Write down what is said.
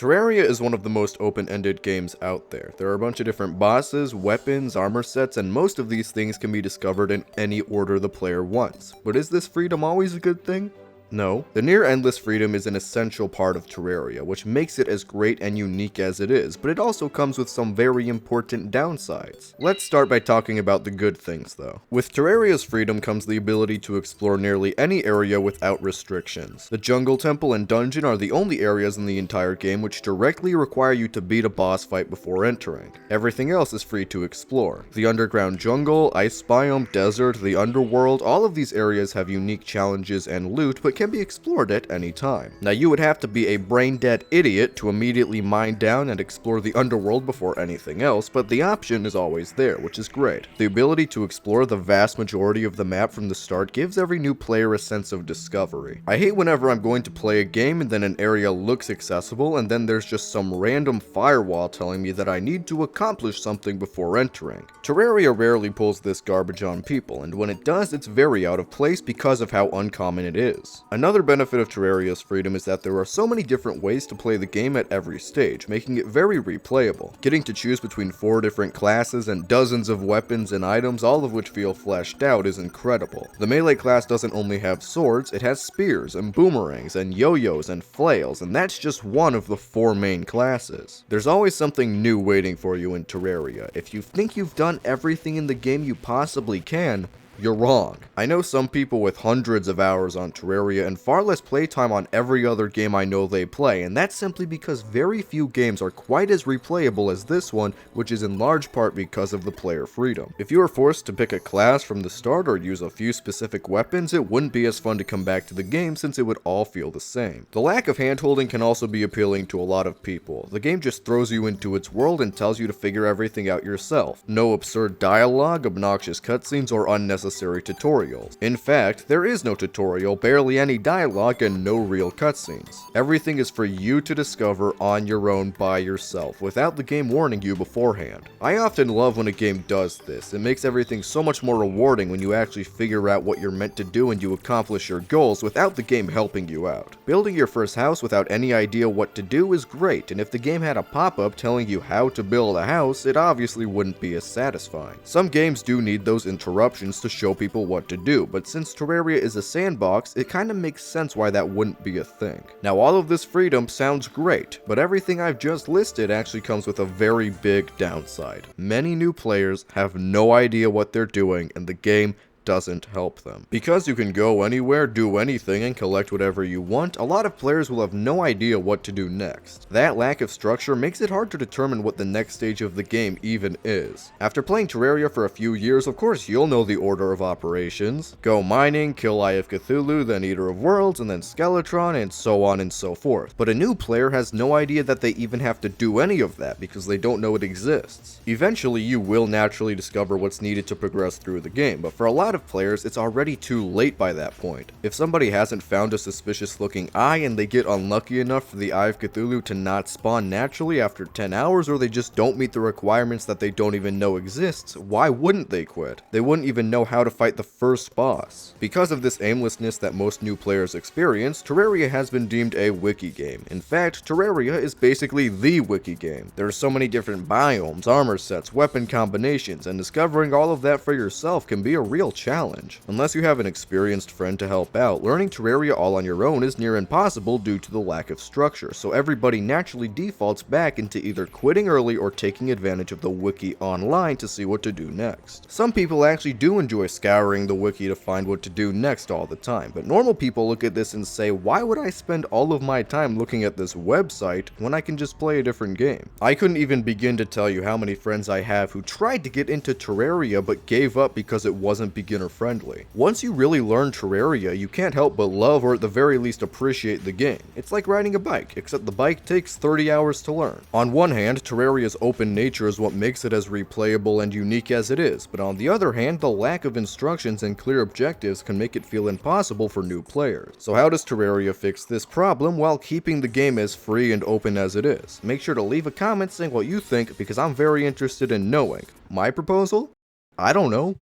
Terraria is one of the most open-ended games out there. There are a bunch of different bosses, weapons, armor sets, and most of these things can be discovered in any order the player wants. But is this freedom always a good thing? No. The near-endless freedom is an essential part of Terraria, which makes it as great and unique as it is, but it also comes with some very important downsides. Let's start by talking about the good things though. With Terraria's freedom comes the ability to explore nearly any area without restrictions. The jungle temple and dungeon are the only areas in the entire game which directly require you to beat a boss fight before entering. Everything else is free to explore. The underground jungle, ice biome, desert, the underworld, all of these areas have unique challenges and loot, but can be explored at any time. Now you would have to be a brain-dead idiot to immediately mine down and explore the underworld before anything else, but the option is always there, which is great. The ability to explore the vast majority of the map from the start gives every new player a sense of discovery. I hate whenever I'm going to play a game and then an area looks accessible and then there's just some random firewall telling me that I need to accomplish something before entering. Terraria rarely pulls this garbage on people, and when it does, it's very out of place because of how uncommon it is. Another benefit of Terraria's freedom is that there are so many different ways to play the game at every stage, making it very replayable. Getting to choose between 4 different classes and dozens of weapons and items, all of which feel fleshed out, is incredible. The melee class doesn't only have swords, it has spears and boomerangs and yo-yos and flails, and that's just one of the 4 main classes. There's always something new waiting for you in Terraria. If you think you've done everything in the game you possibly can, you're wrong. I know some people with hundreds of hours on Terraria and far less playtime on every other game I know they play, and that's simply because very few games are quite as replayable as this one, which is in large part because of the player freedom. If you were forced to pick a class from the start or use a few specific weapons, it wouldn't be as fun to come back to the game since it would all feel the same. The lack of handholding can also be appealing to a lot of people. The game just throws you into its world and tells you to figure everything out yourself. No absurd dialogue, obnoxious cutscenes, or unnecessary tutorials. In fact, there is no tutorial, barely any dialogue, and no real cutscenes. Everything is for you to discover on your own by yourself, without the game warning you beforehand. I often love when a game does this. It makes everything so much more rewarding when you actually figure out what you're meant to do and you accomplish your goals without the game helping you out. Building your first house without any idea what to do is great, and if the game had a pop-up telling you how to build a house, it obviously wouldn't be as satisfying. Some games do need those interruptions to show people what to do, but since Terraria is a sandbox, it kinda makes sense why that wouldn't be a thing. Now all of this freedom sounds great, but everything I've just listed actually comes with a very big downside. Many new players have no idea what they're doing, and the game doesn't help them. Because you can go anywhere, do anything, and collect whatever you want, a lot of players will have no idea what to do next. That lack of structure makes it hard to determine what the next stage of the game even is. After playing Terraria for a few years, of course you'll know the order of operations. Go mining, kill Eye of Cthulhu, then Eater of Worlds, and then Skeletron, and so on and so forth. But a new player has no idea that they even have to do any of that because they don't know it exists. Eventually you will naturally discover what's needed to progress through the game, but for a lot of players, it's already too late by that point. If somebody hasn't found a suspicious looking eye and they get unlucky enough for the Eye of Cthulhu to not spawn naturally after 10 hours, or they just don't meet the requirements that they don't even know exists, why wouldn't they quit? They wouldn't even know how to fight the first boss. Because of this aimlessness that most new players experience, Terraria has been deemed a wiki game. In fact, Terraria is basically the wiki game. There are so many different biomes, armor sets, weapon combinations, and discovering all of that for yourself can be a real challenge. Unless you have an experienced friend to help out, learning Terraria all on your own is near impossible due to the lack of structure, so everybody naturally defaults back into either quitting early or taking advantage of the wiki online to see what to do next. Some people actually do enjoy scouring the wiki to find what to do next all the time, but normal people look at this and say, why would I spend all of my time looking at this website when I can just play a different game? I couldn't even begin to tell you how many friends I have who tried to get into Terraria but gave up because it wasn't beginner friendly. Once you really learn Terraria, you can't help but love or at the very least appreciate the game. It's like riding a bike, except the bike takes 30 hours to learn. On one hand, Terraria's open nature is what makes it as replayable and unique as it is, but on the other hand, the lack of instructions and clear objectives can make it feel impossible for new players. So how does Terraria fix this problem while keeping the game as free and open as it is? Make sure to leave a comment saying what you think because I'm very interested in knowing. My proposal? I don't know.